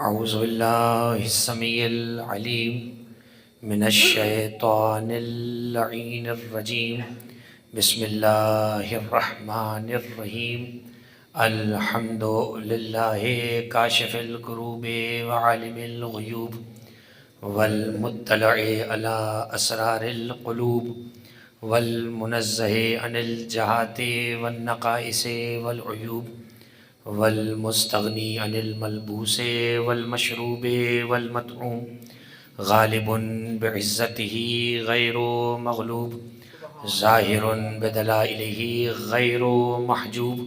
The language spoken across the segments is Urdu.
اعوذ باللہ السمیع العلیم من الشیطان اللعین الرجیم بسم اللہ الرحمن الرحیم الحمد للہ کاشف الکروب وعالم الغیوب والمطلع علی اسرار القلوب والمنزہ عن الجہات والنقائص والعیوب والمستغنی عن الملبوس والمشروب والمطعوم غالب بعزته غیر مغلوب ظاہر بدلائلہ غیر محجوب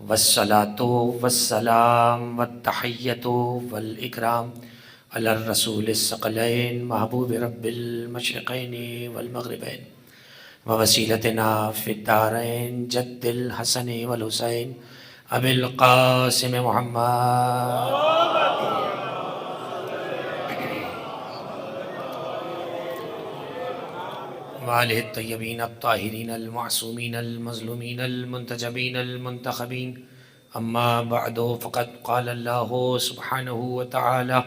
والصلاة والسلام والتحیۃ والاکرام علی الرسول الثقلین محبوب رب المشرقین والمغربین ووسیلتنا فی الدارین جد الحسن والحسین ابی القاسم محمد وآلہ الطیبین الطاہرین المعصومین المظلومین المنتجبین المنتخبین اما بعد فقد قال اللہ سبحانہ وتعالی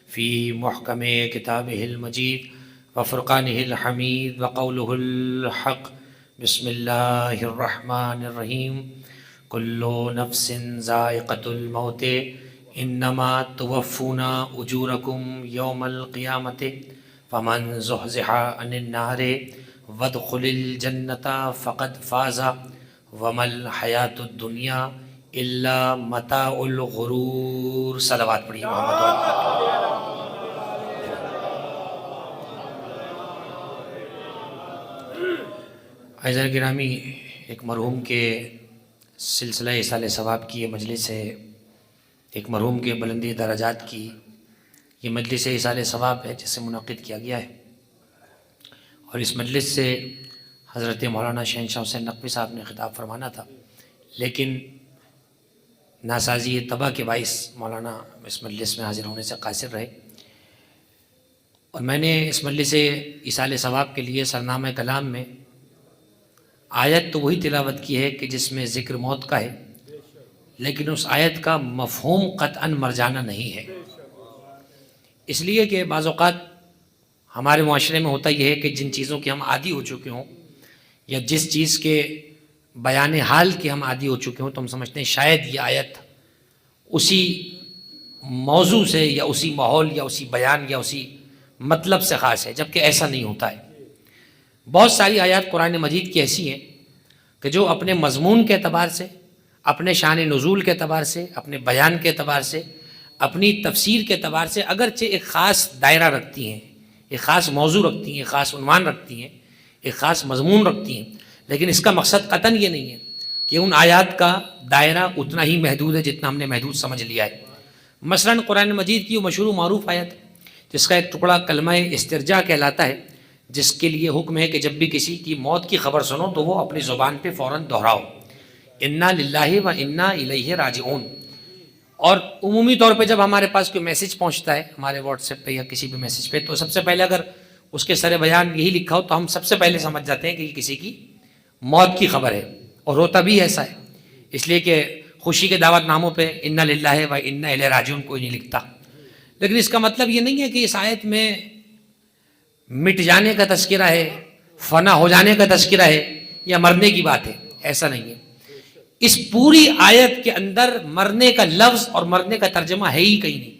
فی محکم کتابہ المجید وفرقانہ الحمید وقولہ الحق بسم اللہ الرحمن الرحیم کل نفس ذائقۃ الموت انما توفون اجورکم یوم القیامۃ فمن زحزح عن النار وادخل الجنۃ فقد فاز وما الحیاۃ الدنیا الا متاع الغرور۔ صلوات پڑھیے محمد۔ عزیزان گرامی، ایک مرحوم کے سلسلہ ایصال ثواب کی یہ مجلس ہے، ایک مرحوم کے بلندی درجات کی یہ مجلس ایصال ثواب ہے جسے منعقد کیا گیا ہے، اور اس مجلس سے حضرت مولانا شہنشاہ حسین نقوی صاحب نے خطاب فرمانا تھا، لیکن ناسازی طبع کے باعث مولانا اس مجلس میں حاضر ہونے سے قاصر رہے، اور میں نے اس مجلس ایصال ثواب کے لیے سرنامہ کلام میں آیت تو وہی تلاوت کی ہے کہ جس میں ذکر موت کا ہے، لیکن اس آیت کا مفہوم قطعاً مرجانہ نہیں ہے، اس لیے کہ بعض اوقات ہمارے معاشرے میں ہوتا یہ ہے کہ جن چیزوں کے ہم عادی ہو چکے ہوں یا جس چیز کے بیان حال کے ہم عادی ہو چکے ہوں تو ہم سمجھتے ہیں شاید یہ آیت اسی موضوع سے یا اسی ماحول یا اسی بیان یا اسی مطلب سے خاص ہے، جبکہ ایسا نہیں ہوتا ہے۔ بہت ساری آیات قرآن مجید کی ایسی ہیں کہ جو اپنے مضمون کے اعتبار سے، اپنے شان نزول کے اعتبار سے، اپنے بیان کے اعتبار سے، اپنی تفسیر کے اعتبار سے اگرچہ ایک خاص دائرہ رکھتی ہیں، ایک خاص موضوع رکھتی ہیں، ایک خاص عنوان رکھتی ہیں، ایک خاص مضمون رکھتی ہیں، لیکن اس کا مقصد قطعاً یہ نہیں ہے کہ ان آیات کا دائرہ اتنا ہی محدود ہے جتنا ہم نے محدود سمجھ لیا ہے۔ مثلاً قرآن مجید کی وہ مشہور و معروف آیت جس کا ایک ٹکڑا کلمہ استرجاع کہلاتا ہے، جس کے لیے حکم ہے کہ جب بھی کسی کی موت کی خبر سنو تو وہ اپنی زبان پہ فوراً دہراؤ، انا للہ و انا الیہ راجعون۔ اور عمومی طور پہ جب ہمارے پاس کوئی میسج پہنچتا ہے ہمارے واٹس ایپ پہ یا کسی بھی میسج پہ، تو سب سے پہلے اگر اس کے سر بیان یہی لکھا ہو تو ہم سب سے پہلے سمجھ جاتے ہیں کہ یہ کسی کی موت کی خبر ہے، اور ہوتا بھی ایسا ہے، اس لیے کہ خوشی کے دعوت ناموں پہ انا للہ و انا الیہ راجعون کوئی نہیں لکھتا، لیکن اس کا مطلب یہ نہیں ہے کہ اس آیت میں مٹ جانے کا تذکرہ ہے، فنا ہو جانے کا تذکرہ ہے یا مرنے کی بات ہے، ایسا نہیں ہے۔ اس پوری آیت کے اندر مرنے کا لفظ اور مرنے کا ترجمہ ہے ہی کہیں نہیں،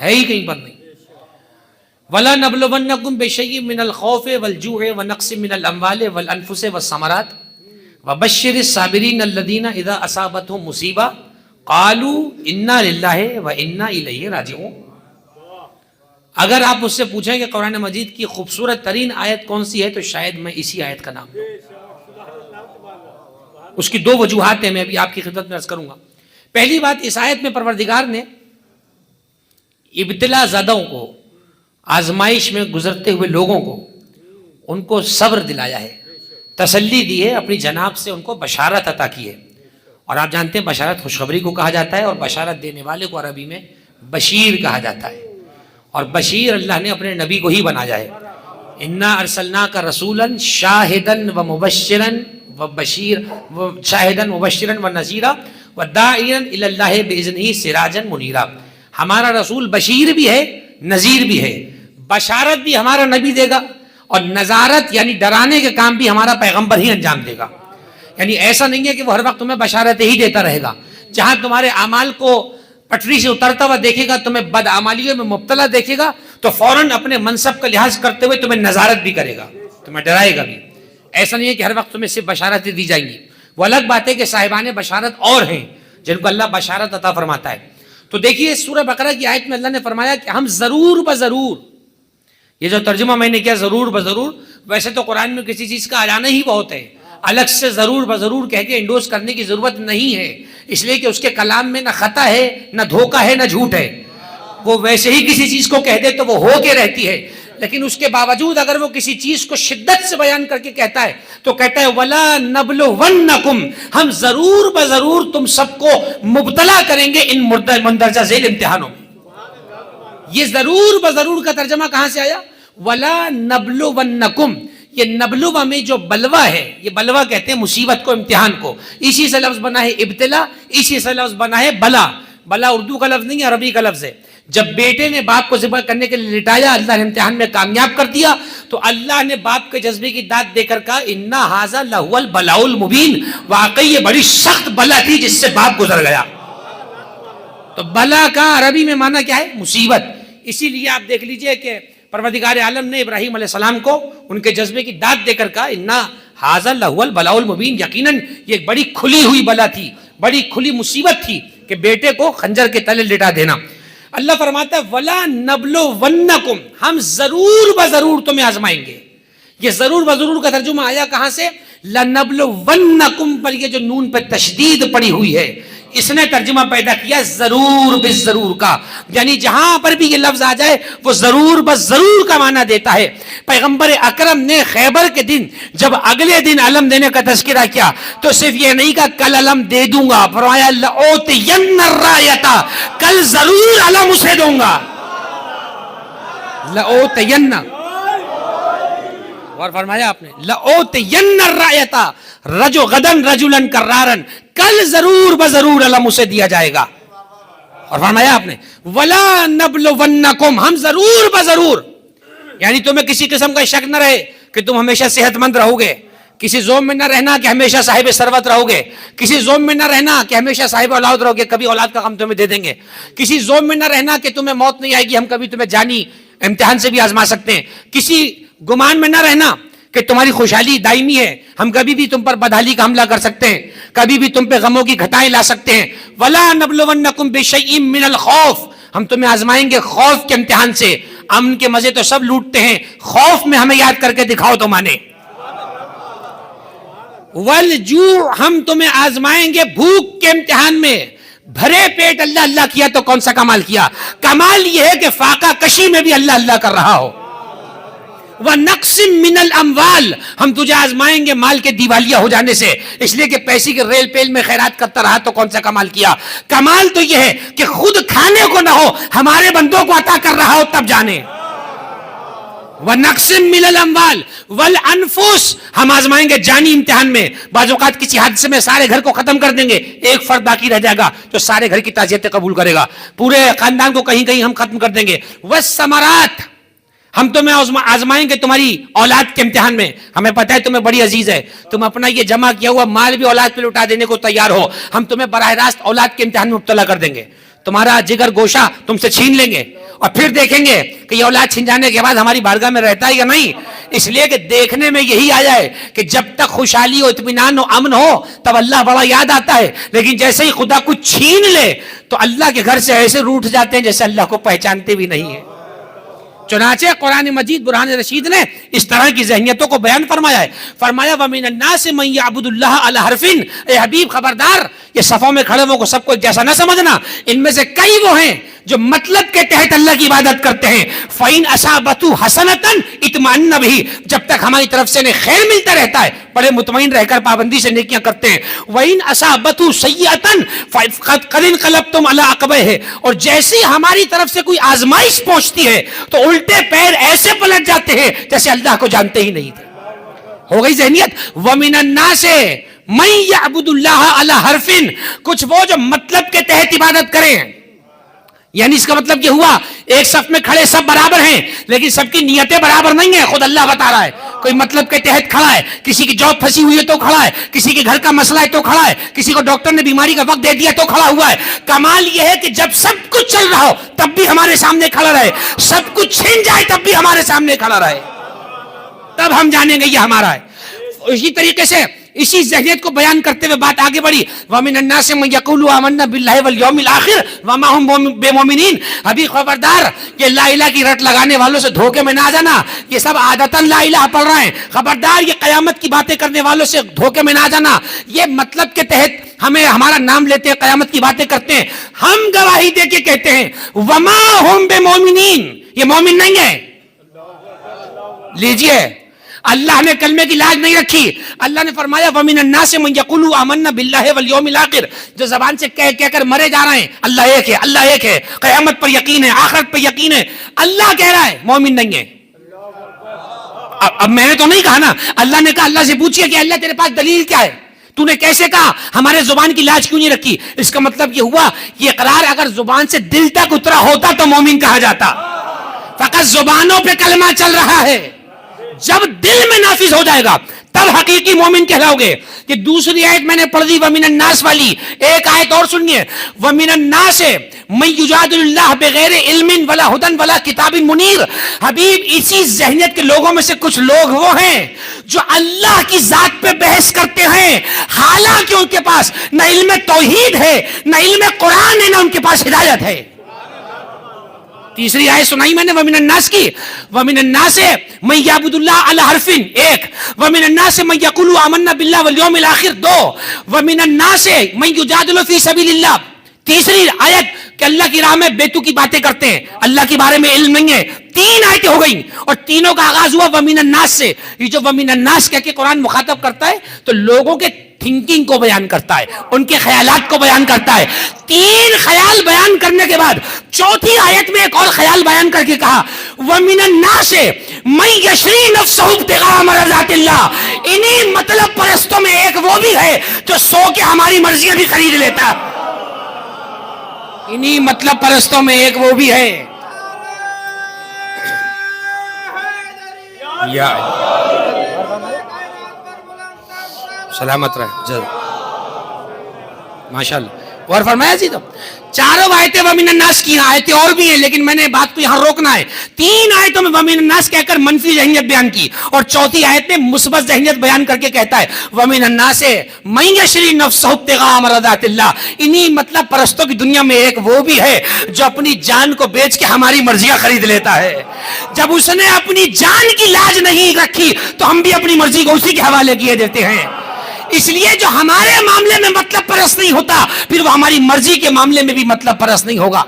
ہے ہی کہیں پر نہیں۔ وَلَنَبْلُوَنَّكُمْ بِشَيْءٍ مِّنَ الْخَوْفِ وَالْجُوعِ وَنَقْصٍ مِّنَ الْأَمْوَالِ وَالْأَنفُسِ وَالثَّمَرَاتِ وَبَشِّرِ الصَّابِرِينَ الَّذِينَ إِذَا أَصَابَتْهُمْ مُصِیبَةٌ قَالُوا إِنَّا لِلَّهِ وَإِنَّا إِلَیہِ راجعون۔ اگر آپ مجھ سے پوچھیں کہ قرآن مجید کی خوبصورت ترین آیت کون سی ہے تو شاید میں اسی آیت کا نام لوں۔ اس کی دو وجوہات ہیں، میں ابھی آپ کی خدمت میں عرض کروں گا۔ پہلی بات، اس آیت میں پروردگار نے ابتلا زدوں کو، آزمائش میں گزرتے ہوئے لوگوں کو، ان کو صبر دلایا ہے، تسلی دی ہے، اپنی جناب سے ان کو بشارت عطا کی ہے، اور آپ جانتے ہیں بشارت خوشخبری کو کہا جاتا ہے، اور بشارت دینے والے کو عربی میں بشیر کہا جاتا ہے، اور بشیر اللہ نے اپنے نبی کو ہی بنایا ہے۔ انا ارسلناک رسولا شاہدا و مبشرا و بشیر شاہدا مبشرا و نذیرا وداعیا الی اللہ باذنہ سراجا منیرا. ہمارا رسول بشیر بھی ہے نذیر بھی ہے. بشارت بھی ہمارا نبی دے گا اور نذارت یعنی ڈرانے کے کام بھی ہمارا پیغمبر ہی انجام دے گا. یعنی ایسا نہیں ہے کہ وہ ہر وقت تمہیں بشارتیں ہی دیتا رہے گا. جہاں تمہارے اعمال کو پٹری سے اترتا ہوا دیکھے گا, تمہیں بدعمالیوں میں مبتلا دیکھے گا, تو فوراً اپنے منصب کا لحاظ کرتے ہوئے تمہیں نظارت بھی کرے گا, تمہیں ڈرائے گا بھی. ایسا نہیں ہے کہ ہر وقت تمہیں صرف بشارتیں دی جائیں گی. وہ الگ بات ہے کہ صاحبان بشارت اور ہیں جن کو اللہ بشارت عطا فرماتا ہے. تو دیکھیے سورہ بقرہ کی آیت میں اللہ نے فرمایا کہ ہم ضرور بضرور, یہ جو ترجمہ میں نے کیا ضرور بضرور, ویسے تو قرآن میں کسی چیز کا اعلان ہی بہت ہے, الگ سے ضرور بضرور کہہ کے انڈوز کرنے کی ضرورت نہیں ہے, اس لیے کہ اس کے کلام میں نہ خطا ہے نہ دھوکہ ہے نہ جھوٹ ہے. وہ ویسے ہی کسی چیز کو کہہ دے تو وہ ہو کے رہتی ہے, لیکن اس کے باوجود اگر وہ کسی چیز کو شدت سے بیان کر کے کہتا ہے تو کہتا ہے وَلَا نَبْلُوَنَّكُمْ, ہم ضرور بضرور تم سب کو مبتلا کریں گے ان مندرجہ ذیل امتحانوں میں. یہ ضرور بضرور کا ترجمہ کہاں سے آیا؟ وَلَا نَبْلُوَنَّكُمْ. یہ نبلوہ میں جو بلوہ ہے, یہ بلوہ کہتے ہیں مصیبت کو, امتحان کو, اسی سے لفظ بنا ہے ابتلا, اسی سے لفظ بنا ہے بلا. بلا اردو کا لفظ نہیں ہے, عربی کا لفظ ہے. جب بیٹے نے باپ کو ذبح کرنے کے لیے لٹایا, اللہ نے امتحان میں کامیاب کر دیا, تو اللہ نے باپ کے جذبے کی داد دے کر کہا اِنَّا هَذَا لَهُوَ الْبَلَاءُ الْمُبِينُ, واقعی یہ بڑی سخت بلا تھی جس سے باپ گزر گیا. تو بلا کا عربی میں معنی کیا ہے؟ مصیبت. اسی لیے آپ دیکھ لیجئے کہ پروردگار عالم نے ابراہیم علیہ السلام کو ان کے جذبے کی داد دے کر کہا اِنَّا هَذَا لَهُوَ الْبَلَاءُ الْمُبِينُ, یقیناً یہ ایک بڑی کھلی ہوئی بلا تھی, بڑی کھلی مصیبت تھی کہ بیٹے کو خنجر کے تلے لٹا دینا. اللہ فرماتا ہے وَلَا نَبْلُوَنَّكُمْ, ہم ضرور بضرور تمہیں آزمائیں گے. یہ ضرور بضرور کا ترجمہ آیا کہاں سے؟ لَنَبْلُوَنَّكُمْ پر یہ جو نون پہ تشدید پڑی ہوئی ہے, اس نے ترجمہ پیدا کیا ضرور بالضرور کا. یعنی جہاں پر بھی یہ لفظ آ جائے وہ ضرور بس ضرور کا معنی دیتا ہے. پیغمبر اکرم نے خیبر کے دن جب اگلے دن علم دینے کا تذکرہ کیا تو صرف یہ نہیں کہا کل علم دے دوں گا, فرمایا لَأُوتِيَنَّ الرَّایَةَ, کل ضرور علم اسے دوں گا. لَأُوتِيَنَّ, اور فرمایا آپ نے لَأُوتِيَنَّ الرَّایَةَ غَدًا رَجُلًا کَرَّارًا, کل ضرور بضرور علم اسے دیا جائے گا. اور فرمایا آپ نے وَلَا نَبْلُوَنَّكُمْ, ہم ضرور بضرور, یعنی تمہیں کسی قسم کا شک نہ رہے کہ تم ہمیشہ صحت مند رہو گے, کسی زوم میں نہ رہنا کہ ہمیشہ صاحب ثروت رہو گے, کسی زوم میں نہ رہنا کہ ہمیشہ صاحب اولاد رہو گے, کبھی اولاد کا غم تمہیں دے دیں گے, کسی زوم میں نہ رہنا کہ تمہیں موت نہیں آئے گی, ہم کبھی تمہیں جانی امتحان سے بھی آزما سکتے ہیں, کسی گمان میں نہ رہنا کہ تمہاری خوشحالی دائمی ہے, ہم کبھی بھی تم پر بدحالی کا حملہ کر سکتے ہیں, کبھی بھی تم پہ غموں کی گھٹائیں لا سکتے ہیں. وَلَا نَبْلُوَنَّكُمْ بِشَيْءٍ مِّنَ الْخَوْفِ, ہم تمہیں آزمائیں گے خوف کے امتحان سے. امن کے مزے تو سب لوٹتے ہیں, خوف میں ہمیں یاد کر کے دکھاؤ تو مانے. وَالْجُوعِ, ہم تمہیں آزمائیں گے بھوک کے امتحان میں. بھرے پیٹ اللہ اللہ کیا تو کون سا کمال کیا؟ کمال یہ ہے کہ فاقہ کشی میں بھی اللہ اللہ کر رہا ہو. وَنَقْسٍ مِّنَ الْأَمْوَالِ, ہم تجھے آزمائیں گے مال کے دیوالیہ ہو جانے سے, اس لیے کہ پیسے کے ریل پیل میں خیرات کرتا رہا تو کون سا کمال کیا؟ کمال تو یہ ہے کہ خود کھانے کو نہ ہو, ہمارے بندوں کو عطا کر رہا ہو تب جانے. وَنَقْسٍ مِّنَ الْأَمْوَالِ وَالْأَنفُسِ, ہم آزمائیں گے جانی امتحان میں. بعض اوقات کسی حادثے میں سارے گھر کو ختم کر دیں گے, ایک فرد باقی رہ جائے گا تو سارے گھر کی تعزیتیں قبول کرے گا, پورے خاندان کو کہیں کہیں ہم ختم کر دیں گے. وَالثَّمَرَاتِ, ہم تمہیں آزمائیں گے تمہاری اولاد کے امتحان میں. ہمیں پتہ ہے تمہیں بڑی عزیز ہے, تم اپنا یہ جمع کیا ہوا مال بھی اولاد پہ لٹا دینے کو تیار ہو, ہم تمہیں براہ راست اولاد کے امتحان میں مبتلا کر دیں گے. تمہارا جگر گوشہ تم سے چھین لیں گے اور پھر دیکھیں گے کہ یہ اولاد چھین جانے کے بعد ہماری بارگاہ میں رہتا ہے یا نہیں. اس لیے کہ دیکھنے میں یہی آیا ہے کہ جب تک خوشحالی ہو, اطمینان ہو, امن ہو, تب اللہ بڑا یاد آتا ہے, لیکن جیسے ہی خدا کچھ چھین لے تو اللہ کے گھر سے ایسے روٹھ جاتے ہیں جیسے اللہ کو پہچانتے بھی نہیں ہیں. چنانچہ قرآن مجید برہان رشید نے اس طرح کی ذہنیتوں کو بیان فرمایا ہے. فرمایا وَمِنَ النَّاسِ مَن يَعْبُدُ اللَّهَ عَلَى حَرْفٍ, اے حبیب خبردار, یہ صفوں میں کھڑے کو سب کو جیسا نہ سمجھنا, ان میں سے کئی وہ ہیں جو مطلب کے تحت اللہ کی عبادت کرتے ہیں. فَإِنْ أَصَابَتْهُ حَسَنَةً اطْمَأَنَّ بِهِ, جب تک ہماری طرف سے انہیں خیر ملتا رہتا ہے بڑے مطمئن رہ کر پابندی سے نیکیاں کرتے ہیں. وَإِنْ أَصَابَتْهُ سَيِّئَةً فَقَدْ انْقَلَبْتُمْ عَلَىٰ عَقْبَيْهِ, اور جیسے ہی ہماری طرف سے کوئی آزمائش پہنچتی ہے تو الٹے پیر ایسے پلٹ جاتے ہیں جیسے اللہ کو جانتے ہی نہیں تھے. ہو گئی ذہنیت. وَمِنَ النَّاسِ من یعبد اللہ علی حرف، کچھ وہ جو مطلب کے تحت عبادت کریں. یعنی اس کا مطلب یہ ہوا ایک صف میں کھڑے سب برابر ہیں لیکن سب کی نیتیں برابر نہیں ہیں. خود اللہ بتا رہا ہے کوئی مطلب کے تحت کھڑا ہے، کسی کی جاب پھنسی ہوئی ہے تو کھڑا ہے، کسی کے گھر کا مسئلہ ہے تو کھڑا ہے، کسی کو ڈاکٹر نے بیماری کا وقت دے دیا تو کھڑا ہوا ہے. کمال یہ ہے کہ جب سب کچھ چل رہا ہو تب بھی ہمارے سامنے کھڑا رہے، سب کچھ چھین جائے تب بھی ہمارے سامنے کھڑا رہے، تب ہم جانیں گے یہ ہمارا ہے. اسی طریقے سے اسی ذہنیت کو بیان کرتے ہوئے بات آگے بڑھی. وَمِنَ النَّاسِ مَن يَقُولُ آمَنَّا بِاللَّهِ وَالْيَوْمِ الْآخِرِ وَمَا هُم بِمُؤْمِنِينَ. ابھی خبردار کہ لا الہ کی رٹ لگانے والوں سے دھوکے میں نہ آ جانا. یہ سب عادتاً لا الہ پڑھ رہے ہیں. خبردار یہ قیامت کی باتیں کرنے والوں سے دھوکے میں نہ آ جانا. یہ مطلب کے تحت ہمیں ہمارا نام لیتے ہیں، قیامت کی باتیں کرتے ہیں. ہم گواہی دے کے کہتے ہیں وَمَا هُم بِمُؤْمِنِينَ، یہ مومن نہیں ہے. لیجئے اللہ نے کلمے کی لاج نہیں رکھی. اللہ نے فرمایا وَمِنَ النَّاسِ مَن يَقُولُ آمَنَّا بِاللَّهِ وَالْيَوْمِ الْآخِرِ، جو زبان سے کہہ کر مرے جا رہے ہیں اللہ ایک ہے، اللہ ایک ہے، قیامت پر یقین ہے، آخرت پر یقین ہے. اللہ کہہ رہا ہے مومن نہیں ہے. اب میں نے تو نہیں کہا نا، اللہ نے کہا اللہ سے پوچھئے کہ اللہ تیرے پاس دلیل کیا ہے، تو نے کیسے کہا، ہمارے زبان کی لاج کیوں نہیں رکھی. اس کا مطلب یہ ہوا کہ اقرار اگر زبان سے دل تک اترا ہوتا تو مومن کہا جاتا. فقط زبانوں پہ کلمہ چل رہا ہے، جب دل میں نافذ ہو جائے گا تب حقیقی مومن کہلاؤ گے. کہ دوسری آیت میں نے پڑھ دی وَمِنَ النَّاسِ والی، ایک آیت اور سنیے وَمِنَ النَّاسِ مَن يُجَادِلُ اللَّهَ بِغَيْرِ عِلْمٍ وَلَا هُدًى وَلَا كِتَابٍ مُنِيرٍ. حبیب اسی ذہنیت کے لوگوں میں سے کچھ لوگ وہ ہیں جو اللہ کی ذات پہ بحث کرتے ہیں حالانکہ ان کے پاس نہ علم توحید ہے، نہ علم قرآن ہے، نہ ان کے پاس ہدایت ہے. تیسری آیت سنائی میں نے وَمِنَ النَّاسِ کی. وَمِنَ النَّاسِ مَن يَعْبُدُ اللَّهَ عَلَى حَرْفٍ، ایک. وَمِنَ النَّاسِ مَن يَقُولُ آمَنَّا بِاللَّهِ وَالْيَوْمِ الْآخِرِ، دو. وَمِنَ النَّاسِ مَن يُجَادِلُ فِي سَبِيلِ اللَّهِ، تیسری آیت کہ اللہ کی راہ میں بیتو کی باتیں کرتے ہیں، اللہ کے بارے میں علم نہیں ہے. تین آیتیں ہو گئیں اور تینوں کا آغاز ہوا وَمِنَ النَّاسِ سے. یہ جو وَمِنَ النَّاسِ کہہ کے قرآن مخاطب کرتا ہے تو لوگوں کے تھنکنگ کو بیان کرتا ہے، ان کے خیالات کو بیان کرتا ہے. تین خیال بیان کرنے کے بعد چوتھی آیت میں ایک اور خیال بیان کر کے کہا وَمِنَ النَّاسِ مَن يَشْرِي نَفْسَهُ ابْتِغَاءَ مَرْضَاتِ اللَّهِ. انہی مطلب پرستوں میں ایک وہ بھی ہے جو سو کے ہماری مرضیاں بھی خرید لیتا. انہی مطلب پرستوں میں ایک وہ بھی ہے. یا سلامت رہے جب ماشاءاللہ. اور فرمایا جی تو چاروں آیتیں وَمِنَ النَّاسِ کی، آیتیں اور بھی ہیں لیکن میں نے بات کو یہاں روکنا ہے. تین آیتوں میں وَمِنَ النَّاسِ کہہ کر منفی ذہنیت بیان کی اور چوتھی آیت میں مثبت ذہنیت بیان کر کے کہتا ہے وَمِنَ النَّاسِ مَن يَشْرِي نَفْسَهُ ابْتِغَاءَ مَرْضَاتِ اللَّهِ. انہی مطلب پرستوں کی دنیا میں ایک وہ بھی ہے جو اپنی جان کو بیچ کے ہماری مرضیاں خرید لیتا ہے. جب اس نے اپنی جان کی لاج نہیں رکھی تو ہم بھی اپنی مرضی کو اسی کے حوالے کیے دیتے ہیں. اس لیے جو ہمارے معاملے میں مطلب پرست نہیں ہوتا پھر وہ ہماری مرضی کے معاملے میں بھی مطلب پرست نہیں ہوگا.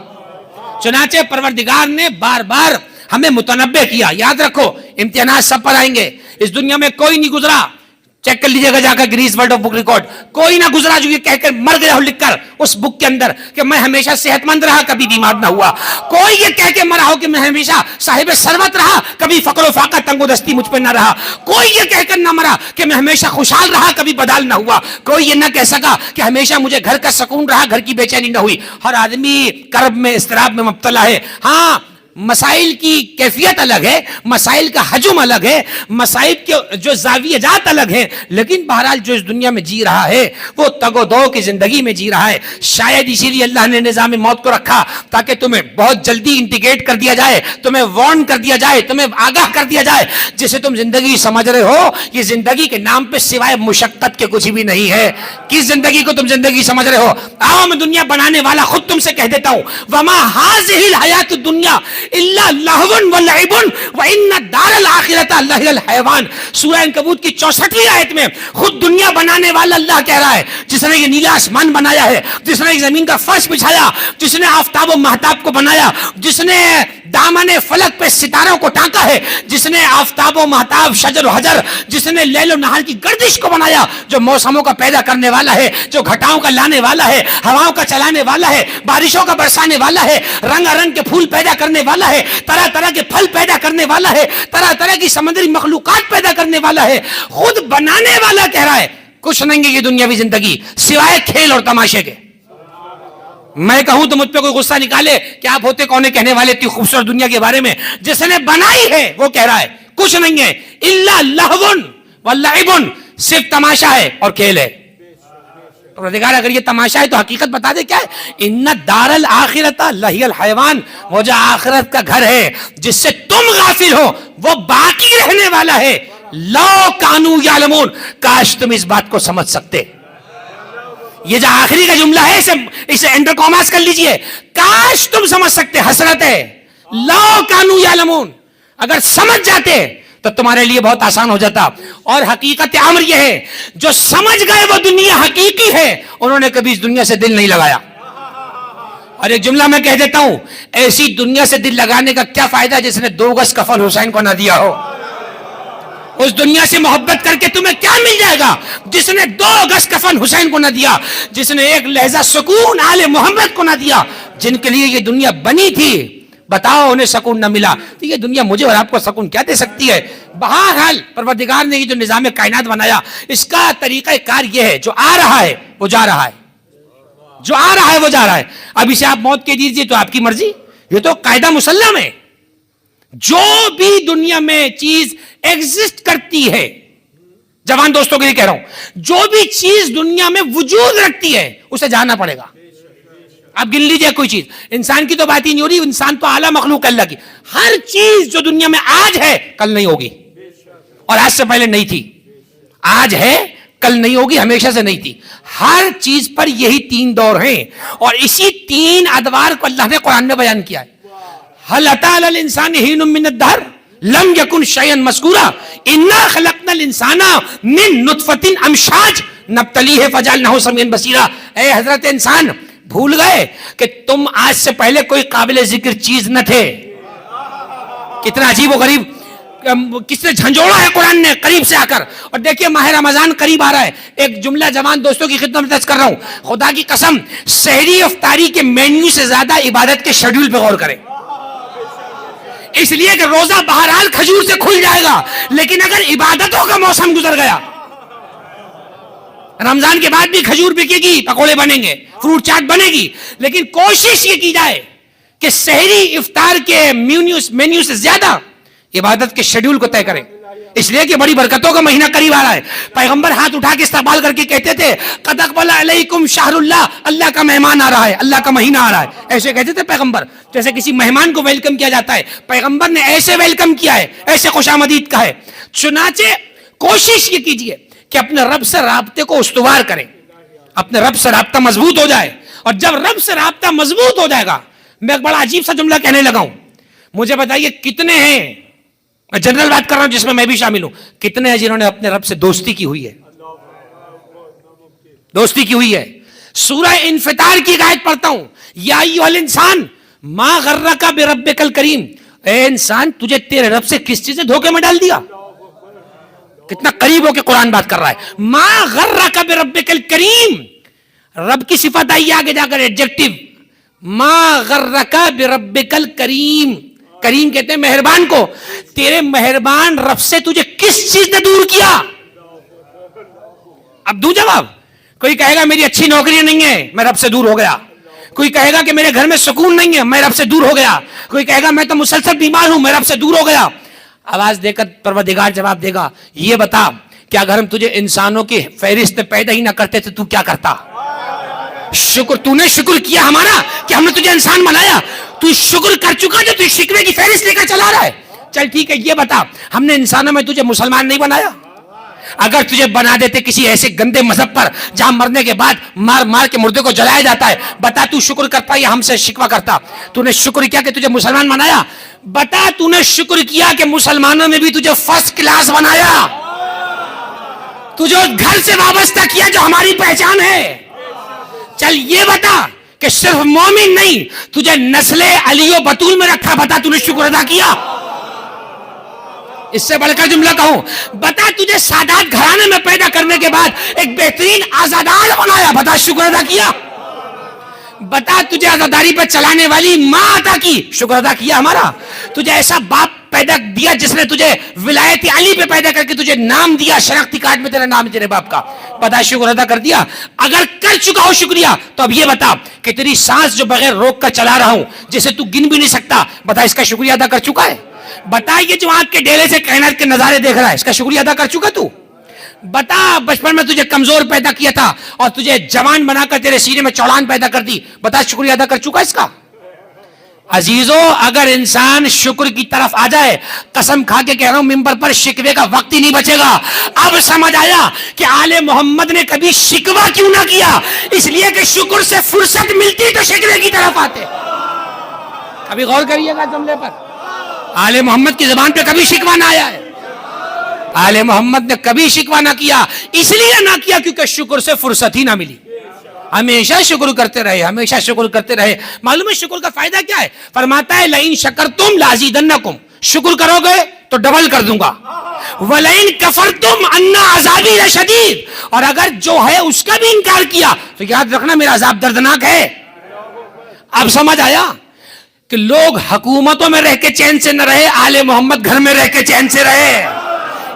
چنانچہ پروردگار نے بار بار ہمیں متنبہ کیا. یاد رکھو امتحانات سب پر آئیں گے، اس دنیا میں کوئی نہیں گزرا، چیک کر لیجئے گا جا کر Guinness world of book record, کوئی نہ گزرا جو یہ کہہ کر مر گیا ہو لکھ کر اس بک کے اندر کہ میں ہمیشہ صحت مند رہا کبھی بیمار نہ ہوا. کوئی یہ کہہ کے مرا ہو کہ میں ہمیشہ صاحب ثروت رہا کبھی فقر و فاقہ تنگ و دستی مجھ پہ نہ رہا. کوئی یہ کہہ کر نہ مرا کہ میں ہمیشہ خوشحال رہا کبھی بدال نہ ہوا. کوئی یہ نہ کہہ سکا کہ ہمیشہ مجھے گھر کا سکون رہا، گھر کی بے چینی نہ ہوئی. ہر آدمی کرب میں اضطراب میں مبتلا ہے. ہاں مسائل کی کیفیت الگ ہے، مسائل کا حجم الگ ہے، مسائل کے جو زاویہ جات الگ ہیں، لیکن بہرحال جو اس دنیا میں جی رہا ہے وہ تگ و دو کی زندگی میں جی رہا ہے. شاید اسی لیے اللہ نے نظام موت کو رکھا تاکہ تمہیں بہت جلدی انٹیگریٹ کر دیا جائے، تمہیں وارن کر دیا جائے، تمہیں آگاہ کر دیا جائے. جسے تم زندگی سمجھ رہے ہو یہ زندگی کے نام پہ سوائے مشقت کے کچھ بھی نہیں ہے. کس زندگی کو تم زندگی سمجھ رہے ہو؟ آؤ میں دنیا بنانے والا خود تم سے کہہ دیتا ہوں وما هذه الحیات الدنیا الا لہو ولعب وان الدار الاخرۃ لہی الحیوان. سورہ عنکبوت کی 64ویں آیت میں خود دنیا بنانے والا اللہ کہہ رہا ہے جس نے یہ نیلا آسمان بنایا ہے، جس نے زمین کا فرش بچھایا، جس نے آفتاب و مہتاب کو بنایا، جس نے دامن فلک پہ ستاروں کو ٹانکا ہے، جس نے آفتاب و مہتاب شجر و حجر، جس نے لیل و نہار کی گردش کو بنایا، جو موسموں کا پیدا کرنے والا ہے، جو گھٹاؤں کا لانے والا ہے، ہواؤں کا چلانے والا ہے، بارشوں کا برسانے والا ہے، رنگ رنگ کے پھول پیدا کرنے والا ہے، طرح طرح کے پھل پیدا کرنے والا ہے، طرح طرح کی سمندری مخلوقات پیدا کرنے والا ہے. خود بنانے والا کہہ رہا ہے کچھ نہیں ہے یہ دنیاوی زندگی سوائے کھیل اور تماشے کے. میں کہوں تو مجھ پہ کوئی غصہ نکالے کہ آپ ہوتے کون کہنے والے اتنی خوبصورت دنیا کے بارے میں. جس نے بنائی ہے وہ کہہ رہا ہے کچھ نہیں ہے الا لہو و لعب, صرف تماشا ہے اور کھیل ہے. پروردگار اگر یہ تماشا ہے تو حقیقت بتا دے کیا ہے. ان دار الاخرۃ لہی الحیوان, وہ جو آخرت کا گھر ہے جس سے تم غافل ہو وہ باقی رہنے والا ہے. لو کانوا یعلمون, کاش تم اس بات کو سمجھ سکتے. یہ جو آخری کا جملہ ہے اسے انڈر کاماس کر لیجئے, کاش تم سمجھ سکتے. حسرت ہے لو کانوا یعلمون, اگر سمجھ جاتے تو تمہارے لیے بہت آسان ہو جاتا. اور حقیقت امر یہ ہے جو سمجھ گئے وہ دنیا حقیقی ہے, انہوں نے کبھی اس دنیا سے دل نہیں لگایا. اور ایک جملہ میں کہہ دیتا ہوں, ایسی دنیا سے دل لگانے کا کیا فائدہ جس نے 2 گز کفن حسین کو نہ دیا ہو. اس دنیا سے محبت کر کے تمہیں کیا مل جائے گا جس نے 2 گز کفن حسین کو نہ دیا, جس نے ایک لحظہ سکون آل محمد کو نہ دیا, جن کے لیے یہ دنیا بنی تھی. بتاؤ انہیں سکون نہ ملا تو یہ دنیا مجھے اور آپ کو سکون کیا دے سکتی ہے. بہرحال پروردگار نے یہ جو نظام کائنات بنایا اس کا طریقہ کار یہ ہے, جو آ رہا ہے وہ جا رہا ہے, جو آ رہا ہے وہ جا رہا ہے. اب اسے آپ موت کہہ دیجیے تو آپ کی مرضی, یہ تو قاعدہ مسلم ہے. جو بھی دنیا میں چیز ایگزسٹ کرتی ہے, جوان دوستوں کے لیے کہہ رہا ہوں, جو بھی چیز دنیا میں وجود رکھتی ہے اسے جانا پڑے گا. آپ گن لیجئے کوئی چیز, انسان کی تو بات ہی نہیں ہو رہی, انسان تو اعلیٰ مخلوق اللہ کی. ہر چیز جو دنیا میں آج ہے کل نہیں ہوگی, اور آج سے پہلے نہیں تھی. آج ہے کل نہیں ہوگی, ہمیشہ سے نہیں تھی. ہر چیز پر یہی 3 دور ہیں, اور اسی 3 ادوار کو اللہ نے قرآن میں بیان کیا ہے. هل اتى على الانسان حين من الدهر لم يكن شيئا مذكورا انا خلقنا الانسان من نطفة امشاج نبتليه فجعلناه سميعا بصيرا. اے حضرت انسان, بھول گئے کہ تم آج سے پہلے کوئی قابل ذکر چیز نہ تھے. کتنا عجیب و غریب, کس نے جھنجھوڑا ہے قرآن نے قریب سے آ کر. اور دیکھیے ماہ رمضان قریب آ رہا ہے, ایک جملہ جوان دوستوں کی خدمت میں کر رہا ہوں, خدا کی قسم سحری افطاری کے مینیو سے زیادہ عبادت کے شیڈول پہ غور کریں. اس لیے کہ روزہ بہرحال کھجور سے کھل جائے گا, لیکن اگر عبادتوں کا موسم گزر گیا, رمضان کے بعد بھی کھجور بکے گی, پکوڑے بنیں گے, فروٹ چاٹ بنے گی, لیکن کوشش یہ کی جائے کہ سحری افطار کے مینیو سے زیادہ عبادت کے شیڈول کو طے کریں. اس لیے کہ بڑی برکتوں کا مہینہ قریب آ رہا ہے. پیغمبر ہاتھ اٹھا کے استقبال کر کے کہتے تھے قد اقبل علیکم شہر اللہ, اللہ کا مہمان آ رہا ہے, اللہ کا مہینہ آ رہا ہے. ایسے کہتے تھے پیغمبر, جیسے کسی مہمان کو ویلکم کیا جاتا ہے. پیغمبر نے ایسے ویلکم کیا ہے, ایسے خوش آمدید کہا ہے. چنانچہ کوشش یہ کیجئے کہ اپنے رب سے رابطے کو استوار کریں, اپنے رب سے رابطہ مضبوط ہو جائے. اور جب رب سے رابطہ مضبوط ہو جائے گا, میں ایک بڑا عجیب سا جملہ کہنے لگا ہوں, مجھے بتائیے کتنے ہیں, میں جنرل بات کر رہا ہوں جس میں بھی شامل ہوں, کتنے ہیں جنہوں نے اپنے رب سے دوستی کی ہوئی ہے, دوستی کی ہوئی ہے. سورہ انفطار کی آیت پڑھتا ہوں, یا ایھا الانسان ما غرک بربک الکریم, اے انسان تجھے تیرے رب سے کس چیز نے دھوکے میں ڈال دیا. کتنا قریب ہو کے قرآن بات کر رہا ہے. ما غرک بربک الکریم, رب کی صفت آئی آگے جا کر ایڈجیکٹو, ما غرک بربک الکریم, کریم کہتے ہیں مہربان کو. تیرے مہربان رب سے تجھے کس چیز نے دور کیا. اب دوں جواب. کوئی کہے گا میری اچھی نوکری نہیں ہے, میں رب سے دور ہو گیا. کوئی کہے گا کہ میرے گھر میں سکون نہیں ہے, میں رب سے دور ہو گیا. کوئی کہے گا میں تو مسلسل بیمار ہوں, میں رب سے دور ہو گیا. آواز دے کر پروردگار جواب دے گا, یہ بتا کہ اگر ہم تجھے انسانوں کی فہرست پیدا ہی نہ کرتے تو تو کیا کرتا. شکر, تو نے شکر کیا ہمارا کہ ہم نے تجھے انسان بنایا. تو شکر کر چکا جو تو شکوے کی فہرست لے کر چلا رہا ہے. چل ٹھیک ہے, یہ بتا ہم نے انسانوں میں تجھے مسلمان نہیں بنایا. اگر تجھے بنا دیتے کسی ایسے گندے مذہب پر جہاں مرنے کے بعد مار مار کے مردے کو جلایا جاتا ہے, بتا تو شکر کرتا یا ہم سے شکوہ کرتا. تو نے شکر کیا کہ تجھے مسلمان بنایا. بتا تو نے شکر کیا کہ مسلمانوں میں بھی تجھے فرسٹ کلاس بنایا, تجھے گھر سے وابستہ کیا جو ہماری پہچان ہے. چل یہ بتا کہ صرف مومن نہیں, تجھے نسل علی و بطول میں رکھا, بتا تو نے شکر ادا کیا. اس سے بڑھ کر جملہ کہوں, بتا تجھے سادات گھرانے میں پیدا کرنے کے بعد ایک بہترین آزادار بنایا, بتا شکر ادا کیا. بتا تجھے عزاداری پر چلانے والی ماں عطا کی، شکر ادا کیا ہمارا؟ تجھے ایسا باپ پیدا دیا جس نے تجھے ولایت علی پہ پیدا کر کے تجھے نام دیا، شناختی کارڈ میں تیرا نام ہے تیرے باپ کا، بتا شکر ادا کر دیا؟ اگر کر چکا ہو شکریہ تو اب یہ بتا کہ تیری سانس جو بغیر روک کر چلا رہا ہوں جسے تو گن بھی نہیں سکتا، بتا اس کا شکریہ ادا کر چکا ہے؟ بتا یہ جو آنکھ کے ڈیلے سے کائنات کے نظارے دیکھ رہا ہے اس کا شکریہ ادا کر چکا تو؟ بتا بچپن میں تجھے کمزور پیدا کیا تھا اور تجھے جوان بنا کر تیرے سینے میں چوڑان پیدا کر دی، بتا شکریہ ادا کر چکا اس کا؟ عزیزو اگر انسان شکر کی طرف آ جائے، قسم کھا کے کہہ رہا ہوں ممبر پر شکوے کا وقت ہی نہیں بچے گا۔ اب سمجھ آیا کہ آل محمد نے کبھی شکوہ کیوں نہ کیا، اس لیے کہ شکر سے فرصت ملتی تو شکوے کی طرف آتے۔ کبھی غور کریے گا جملے پر، آل محمد کی زبان پہ کبھی شکوہ نہ آیا ہے، آل محمد نے کبھی شکوہ نہ کیا، اس لیے نہ کیا کیونکہ شکر سے فرصت ہی نہ ملی۔ ہمیشہ شکر کرتے رہے، ہمیشہ شکر کرتے رہے۔ معلوم ہے شکر کا فائدہ کیا ہے؟ فرماتا ہے لئن شکرتم لازیدنکم، شکر کرو گے تو ڈبل کر دوں گا، ولئن کفرتم ان عذابی لشدید، اور اگر جو ہے اس کا بھی انکار کیا تو یاد رکھنا میرا عذاب دردناک ہے۔ اب سمجھ آیا کہ لوگ حکومتوں میں رہ کے چین سے نہ رہے، آل محمد گھر میں رہ کے چین سے رہے،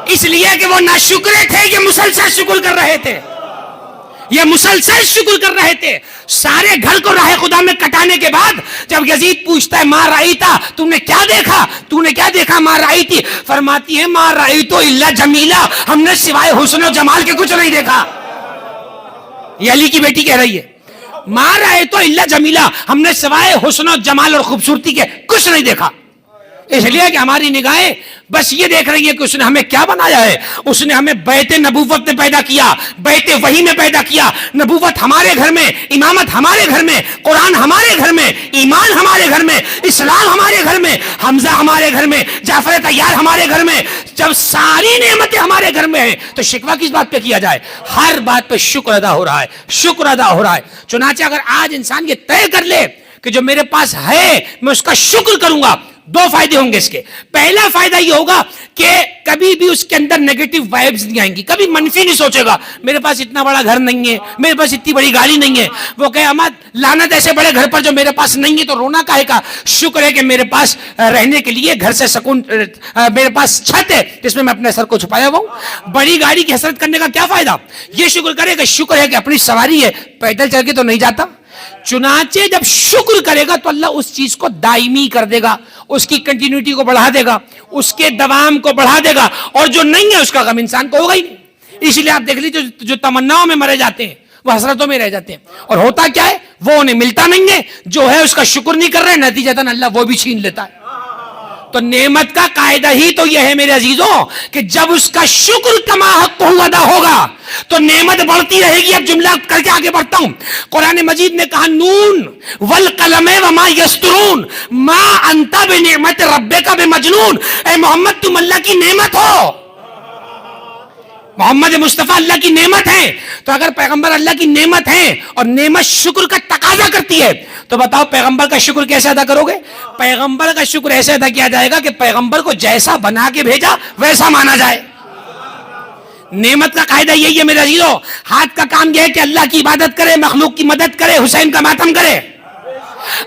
اس لیے کہ وہ ناشکرے تھے، یہ مسلسل شکر کر رہے تھے، یہ مسلسل شکر کر رہے تھے۔ سارے گھر کو راہ خدا میں کٹانے کے بعد جب یزید پوچھتا ہے ماں رأیتا، تم نے کیا دیکھا؟ تو نے کیا دیکھا؟ ماں رأیتی، فرماتی ہے ماں رأیتو الا جمیلا، ہم نے سوائے حسن و جمال کے کچھ نہیں دیکھا۔ یہ علی کی بیٹی کہہ رہی ہے ماں رأیتو الا جمیلا، ہم نے سوائے حسن و جمال اور خوبصورتی کے کچھ نہیں دیکھا۔ اس لیے کہ ہماری نگاہیں بس یہ دیکھ رہی ہے کہ اس نے ہمیں کیا بنایا ہے، اس نے ہمیں بیت نبوت میں پیدا کیا، بیت وحی میں پیدا کیا، نبوت ہمارے گھر میں، امامت ہمارے گھر میں، قرآن ہمارے گھر میں، ایمان ہمارے گھر میں، اسلام ہمارے گھر میں، حمزہ ہمارے گھر میں، جعفر طیار ہمارے گھر میں۔ جب ساری نعمتیں ہمارے گھر میں ہیں تو شکوہ کس بات پہ کیا جائے؟ ہر بات پہ شکر ادا ہو رہا ہے، شکر ادا ہو رہا ہے۔ چنانچہ اگر آج انسان یہ طے کر لے کہ جو میرے پاس ہے میں اس کا شکر کروں گا، دو فائدے ہوں گے اس کے۔ پہلا فائدہ یہ ہوگا کہ کبھی بھی اس کے اندر نیگیٹو وائبز نہیں آئیں گی، کبھی منفی نہیں سوچے گا میرے پاس اتنا بڑا گھر نہیں ہے، میرے پاس اتنی بڑی گاڑی نہیں ہے، وہ کہے احمد لعنت ایسے بڑے گھر پر جو میرے پاس نہیں ہے تو رونا کاہے کا؟ شکر ہے کہ میرے پاس رہنے کے لیے گھر سے سکون، میرے پاس چھت ہے جس میں میں اپنے سر کو چھپایا ہوا ہوں۔ بڑی گاڑی کی حسرت کرنے کا کیا فائدہ؟ یہ شکر کرے کہ شکر ہے کہ اپنی سواری ہے، پیدل چل کے تو نہیں جاتا۔ چنانچہ جب شکر کرے گا تو اللہ اس چیز کو دائمی کر دے گا، اس کی کنٹینیوٹی کو بڑھا دے گا، اس کے دوام کو بڑھا دے گا، اور جو نہیں ہے اس کا غم انسان کو ہوگا ہی نہیں۔ اس لیے آپ دیکھ لیجیے جو تمناؤں میں مرے جاتے ہیں وہ حسرتوں میں رہ جاتے ہیں، اور ہوتا کیا ہے؟ وہ انہیں ملتا نہیں ہے، جو ہے اس کا شکر نہیں کر رہے، نتیجتاً اللہ وہ بھی چھین لیتا ہے۔ تو نعمت کا قاعدہ ہی تو یہ ہے میرے عزیزوں کہ جب اس کا شکر کما حق ادا ہوگا تو نعمت بڑھتی رہے گی۔ اب جملہ کر کے آگے بڑھتا ہوں۔ قرآن مجید نے کہا نون والقلم وما یسطرون ما انت بنعمت ربک بمجنون، اے محمد تم اللہ کی نعمت ہو، محمد مصطفیٰ اللہ کی نعمت ہے۔ تو اگر پیغمبر اللہ کی نعمت ہے اور نعمت شکر کا تقاضا کرتی ہے تو بتاؤ پیغمبر کا شکر کیسے ادا کرو گے؟ پیغمبر کا شکر ایسے ادا کیا جائے گا کہ پیغمبر کو جیسا بنا کے بھیجا ویسا مانا جائے۔ نعمت کا قاعدہ یہی ہے میرے عزیزو، ہاتھ کا کام یہ ہے کہ اللہ کی عبادت کرے، مخلوق کی مدد کرے، حسین کا ماتم کرے۔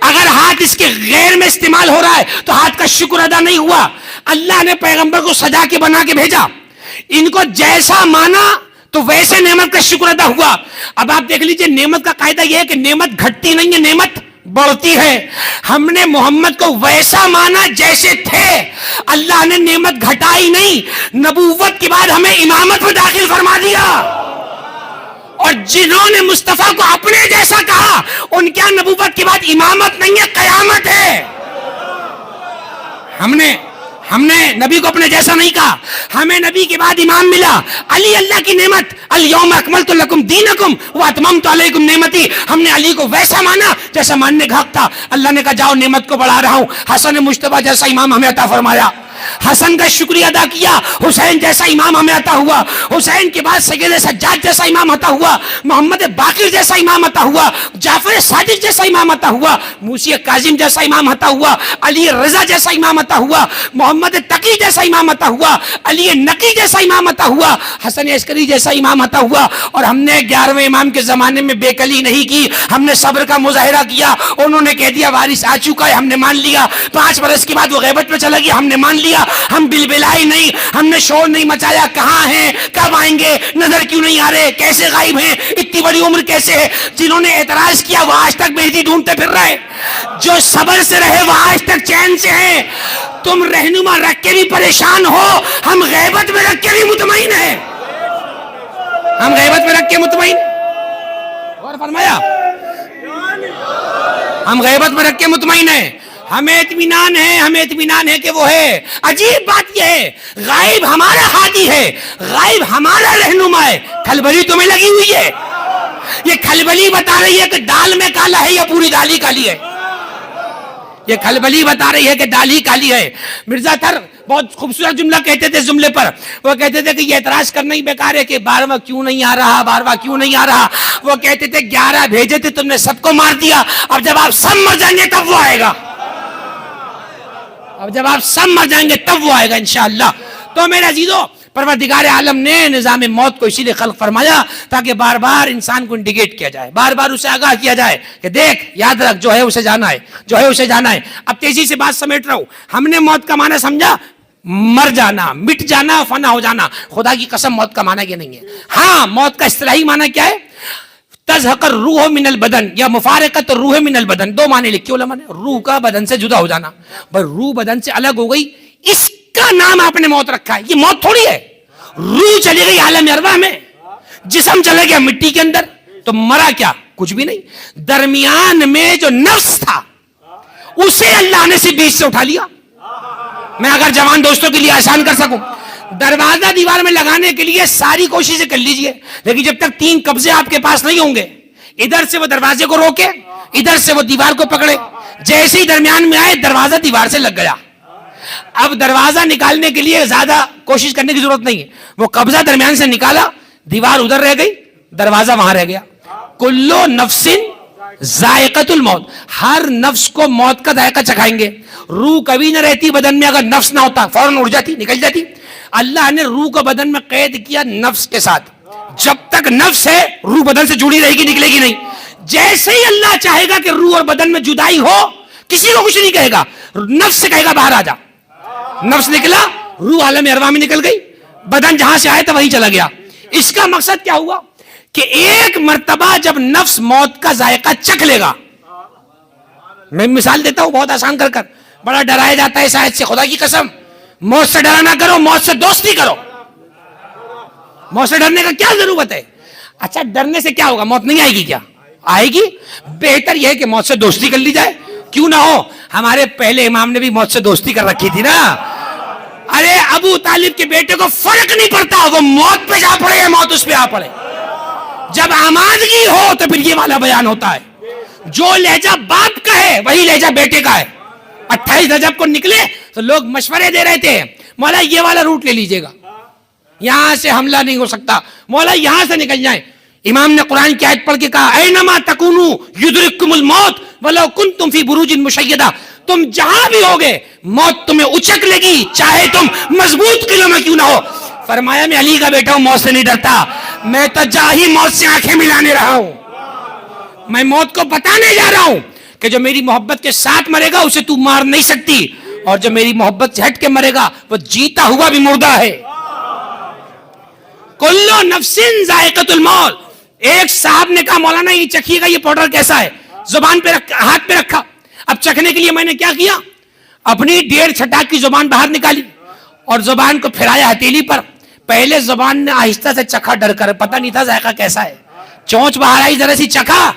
اگر ہاتھ اس کے غیر میں استعمال ہو رہا ہے تو ہاتھ کا شکر ادا نہیں ہوا۔ اللہ نے پیغمبر کو سجا کے بنا کے بھیجا، ان کو جیسا مانا تو ویسے نعمت کا شکر ادا ہوا۔ اب آپ دیکھ لیجئے نعمت کا قاعدہ یہ ہے کہ نعمت گھٹتی نہیں ہے، نعمت بڑھتی ہے۔ ہم نے محمد کو ویسا مانا جیسے تھے، اللہ نے نعمت گھٹائی نہیں، نبوت کے بعد ہمیں امامت میں داخل فرما دیا۔ اور جنہوں نے مصطفیٰ کو اپنے جیسا کہا ان کیا نبوت کے بعد امامت نہیں ہے، قیامت ہے۔ ہم نے نبی کو اپنے جیسا نہیں کہا، ہمیں نبی کے بعد امام ملا، علی اللہ کی نعمت، الیوم اکملت لکم دینکم واتممت علیکم نعمتی۔ ہم نے علی کو ویسا مانا جیسا ماننے کا حق تھا۔ اللہ نے کہا جاؤ نعمت کو بڑھا رہا ہوں، حسن مجتبیٰ جیسا امام ہمیں عطا فرمایا۔ حسن کا شکریہ ادا کیا، حسین جیسا امام ہمیں عطا ہوا، حسین کے بعد سید سجاد جیسا امام عطا ہوا، محمد باقر جیسا امام عطا ہوا، جعفر صادق جیسا امام عطا ہوا، موسی کاظم جیسا امام عطا ہوا، علی رضا جیسا امام عطا ہوا، محمد تقی جیسا امام عطا ہوا، علی نقی جیسا امام عطا ہوا، حسن عسکری جیسا امام عطا ہوا. اور ہم نے 11ویں امام کے زمانے میں بے کلی نہیں کی، ہم نے صبر کا مظاہرہ کیا. انہوں نے کہہ دیا وارث آ چکا ہے، ہم نے مان لیا. 5 برس کے بعد وہ غیبت پہ چلا گیا، ہم نے مان لیا. ہم بلبلائے نہیں، ہم نے شور نہیں مچایا کہاں ہیں، کب آئیں گے، نظر کیوں نہیں آ رہے، کیسے غائب ہیں، اتنی بڑی عمر کیسے ہے. جنہوں نے اعتراض کیا وہ آج تک مہدی ڈھونڈتے پھر رہے، جو صبر سے رہے وہ آج تک چین سے ہیں. تم رہنما رکھ کے بھی پریشان ہو، ہم غیبت میں رکھ کے بھی مطمئن ہیں. ہم غیبت میں رکھ کے مطمئن، اور فرمایا ہم غیبت میں رکھ کے مطمئن ہیں. ہمیں اطمینان ہے، ہمیں اطمینان ہے کہ وہ ہے. عجیب بات یہ ہے، غائب ہمارا ہادی ہے، غائب ہمارا رہنما ہے. کھلبلی تمہیں لگی ہوئی ہے، یہ کھلبلی بتا رہی ہے کہ دال میں کالا ہے یا پوری دال ہی کالی ہے. یہ کھلبلی بتا رہی ہے کہ دال ہی کالی ہے. مرزا تھر بہت خوبصورت جملہ کہتے تھے جملے پر. وہ کہتے تھے کہ یہ اعتراض کرنا ہی بیکار ہے کہ 12واں کیوں نہیں آ رہا، 12واں کیوں نہیں آ رہا. وہ کہتے تھے 11 بھیجے تھے، تم نے سب کو مار دیا، اب جب آپ سب مر جائیں گے تب وہ آئے گا. اب جب آپ سب مر جائیں گے تب وہ آئے گا انشاءاللہ. تو میرے عزیزو، پروردگار عالم نے نظام موت کو اسی لیے خلق فرمایا تاکہ بار بار انسان کو انڈیکیٹ کیا جائے، بار بار اسے آگاہ کیا جائے کہ دیکھ، یاد رکھ، جو ہے اسے جانا ہے، جو ہے اسے جانا ہے. اب تیزی سے بات سمیٹ رہا ہوں. ہم نے موت کا معنی سمجھا مر جانا، مٹ جانا، فنا ہو جانا. خدا کی قسم موت کا معنی یہ نہیں ہے. ہاں، موت کا اصطلاحی معنی کیا ہے؟ تزہق الروح من البدن یا مفارقت الروح من البدن. 2 معنی لکھے علماء نے. روح کا بدن سے جدا ہو جانا. بھائی روح بدن سے الگ ہو گئی، اس کا نام آپ نے موت رکھا ہے. یہ موت تھوڑی ہے. روح چلی گئی عالم ارواح میں، جسم چلے گیا مٹی کے اندر، تو مرا کیا؟ کچھ بھی نہیں. درمیان میں جو نفس تھا اسے اللہ نے سے بیچ سے اٹھا لیا. میں اگر جوان دوستوں کے لیے آسان کر سکوں، دروازہ دیوار میں لگانے کے لیے ساری کوششیں کر لیجئے، لیکن جب تک 3 قبضے آپ کے پاس نہیں ہوں گے، ادھر سے وہ دروازے کو روکے، ادھر سے وہ دیوار کو پکڑے، جیسے ہی درمیان میں آئے دروازہ دیوار سے لگ گیا. اب دروازہ نکالنے کے لیے زیادہ کوشش کرنے کی ضرورت نہیں ہے. وہ قبضہ درمیان سے نکالا، دیوار ادھر رہ گئی، دروازہ وہاں رہ گیا. کلو نفس ذائقۃ الموت. ہر نفس کو موت کا ذائقہ چکھائیں گے. روح کبھی نہ رہتی بدن میں، اگر نفس نہ ہوتا فوراً اڑ جاتی، نکل جاتی. اللہ نے روح کو بدن میں قید کیا نفس کے ساتھ. جب تک نفس ہے روح بدن سے جڑی رہے گی، نکلے گی نہیں. جیسے ہی اللہ چاہے گا کہ روح اور بدن میں جدائی ہو، کسی کو کچھ نہیں کہے گا، نفس سے کہے گا باہر آ جا. نفس نکلا، روح عالم ارواح میں نکل گئی، بدن جہاں سے آئے تھا وہیں چلا گیا. اس کا مقصد کیا ہوا کہ ایک مرتبہ جب نفس موت کا ذائقہ چکھ لے گا. میں مثال دیتا ہوں بہت آسان کر کر. بڑا ڈرایا جاتا ہے اس آیت سے. خدا کی قسم موت سے ڈرا نہ کرو، موت سے دوستی کرو. موت سے ڈرنے کا کیا ضرورت ہے؟ اچھا ڈرنے سے کیا ہوگا؟ موت نہیں آئے گی کیا؟ آئے گی. بہتر یہ ہے کہ موت سے دوستی کر لی جائے. کیوں نہ ہو، ہمارے پہلے امام نے بھی موت سے دوستی کر رکھی تھی نا. ارے ابو طالب کے بیٹے کو فرق نہیں پڑتا، وہ موت پہ جا پڑے یا موت اس پہ آ پڑے. جب آمادگی ہو تو پھر یہ والا بیان ہوتا ہے. جو لہجہ باپ کا ہے وہی لہجہ بیٹے کا ہے. 28 رجب کو نکلے تو لوگ مشورے دے رہے تھے، مولا یہ والا روٹ لے لیجئے گا، یہاں سے حملہ نہیں ہو سکتا، مولا یہاں سے نکل جائیں. امام نے قرآن کی آیت پڑھ کے کہا اینما تکونوا یدرککم الموت ولو کنتم فی بروج مشیدہ. تم جہاں بھی ہوگے موت تمہیں اچک لے گی، چاہے تم مضبوط قلعوں میں کیوں نہ ہو. فرمایا میں علی کا بیٹا ہوں، موت سے نہیں ڈرتا، میں تو جاہی موت سے آنکھیں ملانے رہا ہوں. میں موت کو بتانے جا رہا ہوں کہ جو میری محبت کے ساتھ مرے گا اسے تو مار نہیں سکتی، اور جو میری محبت سے ہٹ کے مرے گا وہ جیتا ہوا بھی مردہ ہے. کلو نفس ذائقۃ الموت. ایک صاحب نے کہا مولانا یہ چکھیے گا یہ پاؤڈر کیسا ہے. زبان پہ رکھا، ہاتھ پہ رکھا. اب چکھنے کے لیے میں نے کیا کیا، اپنی 1.5 چھٹاک کی زبان باہر نکالی اور زبان کو پھرایا ہتھیلی پر. پہلے زبان نے آہستہ سے چکھا ڈر کر، پتہ نہیں تھا ذائقہ کیسا ہے. چونچ باہر آئی، ذرا سی چکھا،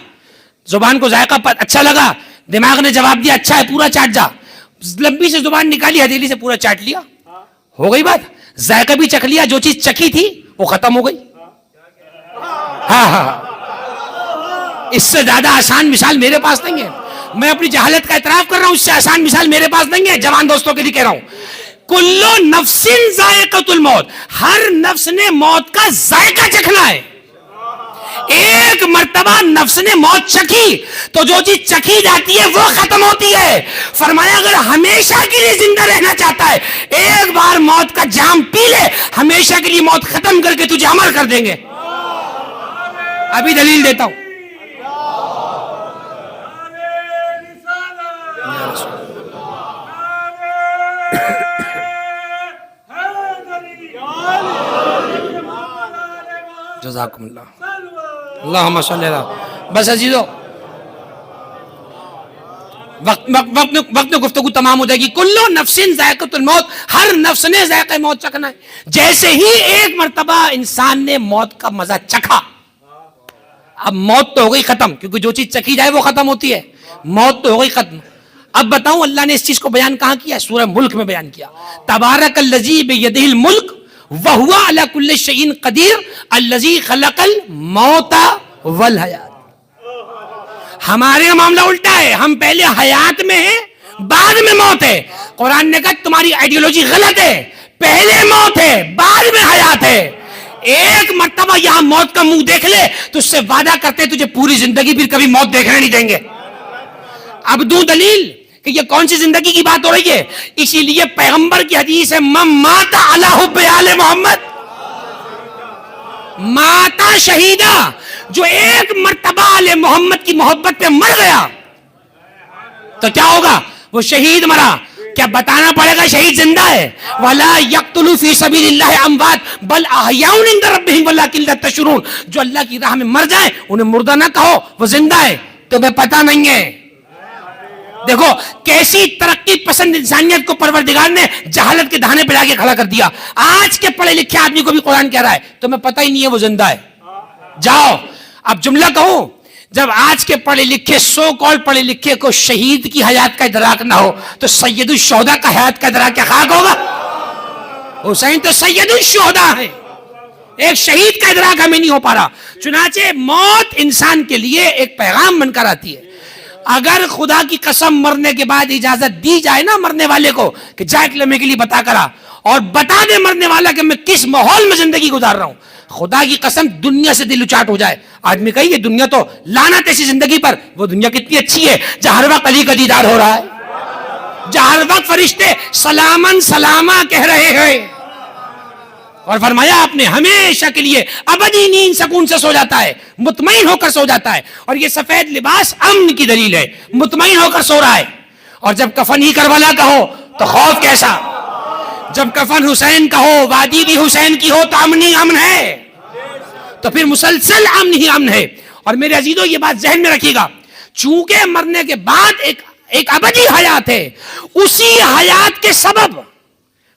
زبان کو ذائقہ اچھا لگا، دماغ نے جواب دیا اچھا ہے پورا چاٹ جا. لمبی سے زبان نکالی، ہتھیلی سے پورا چاٹ لیا. ہو گئی بات. ذائقہ بھی چکھ لیا، جو چیز چکھی تھی وہ ختم ہو گئی. ہاں اس سے زیادہ آسان مثال میرے پاس نہیں ہے. میں اپنی جہالت کا اعتراف کر رہا ہوں، اس سے آسان مثال میرے پاس نہیں ہے. جوان دوستوں کے لیے کہہ رہا ہوں، کلو نفس ذائقۃ الموت، ہر نفس نے موت کا ذائقہ چکھنا ہے. ایک مرتبہ نفس نے موت چکھی تو جو چیز چکھی جاتی ہے وہ ختم ہوتی ہے. فرمایا اگر ہمیشہ کے لیے زندہ رہنا چاہتا ہے ایک بار موت کا جام پی لے، ہمیشہ کے لیے موت ختم کر کے تجھے امر کر دیں گے. ابھی دلیل دیتا ہوں. جزاکم اللہ. اللہم صلی اللہ. بس عزیزو وقت گفتگو تمام ہو جائے گی. کلو نفس ذائقۃ الموت، ہر نفس نے ذائقہ موت چکھنا ہے. جیسے ہی ایک مرتبہ انسان نے موت کا مزہ چکھا، اب موت تو ہو گئی ختم، کیونکہ جو چیز چکھی جائے وہ ختم ہوتی ہے. موت تو ہو گئی ختم. اب بتاؤں اللہ نے اس چیز کو بیان کہاں کیا؟ سورہ ملک میں بیان کیا. تبارک الذی بیدہ الملک وہو علی کل شیء قدیر الذی خلق الموت والحیات. ہمارے معاملہ الٹا ہے، ہم پہلے حیات میں ہیں بعد میں موت ہے. قرآن نے کہا تمہاری آئیڈیالوجی غلط ہے، پہلے موت ہے بعد میں حیات ہے. ایک مرتبہ یہاں موت کا منہ دیکھ لے تو اس سے وعدہ کرتے تجھے پوری زندگی پھر کبھی موت دیکھنے نہیں دیں گے. اب دوں دلیل کہ یہ کون سی زندگی کی بات ہو رہی ہے. اسی لیے پیغمبر کی حدیث ہے من مات علی حب آل محمد ماتا شہیدہ، جو ایک مرتبہ آل محمد کی محبت پہ مر گیا تو کیا ہوگا؟ وہ شہید مرا. کیا بتانا پڑے گا شہید زندہ ہے؟ وَلَا يَقْتُلُ فِي سَبِيلِ اللَّهِ أَمْوَاتٌ بَلْ أَحْيَاءٌ عِندَ رَبِّهِمْ وَلَٰكِن لَا تَشْعُرُونَ. جو اللہ کی راہ میں مر جائیں انہیں مردہ نہ کہو، وہ زندہ ہے، تمہیں پتہ نہیں ہے. دیکھو کیسی ترقی پسند انسانیت کو پروردگار نے جہالت کے دہانے پہ لا کے کھڑا کر دیا. آج کے پڑھے لکھے آدمی کو بھی قرآن کہہ رہا ہے تمہیں پتہ ہی نہیں ہے وہ زندہ ہے. جاؤ. اب جملہ کہوں، جب آج کے پڑھے لکھے سو کال پڑھے لکھے کو شہید کی حیات کا ادراک نہ ہو تو سید الشہداء کا حیات کا ادراک کیا خاک ہوگا؟ حسین تو سید الشہداء ہے، ایک شہید کا ادراک ہمیں نہیں ہو پا رہا. چنانچہ موت انسان کے لیے ایک پیغام بن کر آتی ہے. اگر خدا کی قسم مرنے کے بعد اجازت دی جائے نا مرنے والے کو کہ جا ایک لمحے کے لیے بتا کرا اور بتا دے مرنے والا کہ میں کس ماحول میں زندگی گزار رہا ہوں، خدا کی قسم دنیا سے دل اچاٹ ہو جائے. آدمی کہی یہ دنیا تو لعنت ایسی زندگی پر، وہ دنیا کتنی اچھی ہے جہاں ہر وقت علی کا دیدار ہو رہا ہے، جہاں ہر وقت فرشتے سلامن سلاما کہہ رہے ہیں. اور فرمایا آپ نے ہمیشہ کے لیے ابدی نیند سکون سے سو جاتا ہے، مطمئن ہو کر سو جاتا ہے. اور یہ سفید لباس امن کی دلیل ہے، مطمئن ہو کر سو رہا ہے. اور جب کفن ہی کربلا کا ہو تو خوف کیسا، جب کفن حسین کا ہو، وادی بھی حسین کی ہو تو امن ہی امن ہے، تو پھر مسلسل امن ہی امن ہے. اور میرے عزیزو یہ بات ذہن میں رکھیے گا، چونکہ مرنے کے بعد ایک ابدی حیات ہے، اسی حیات کے سبب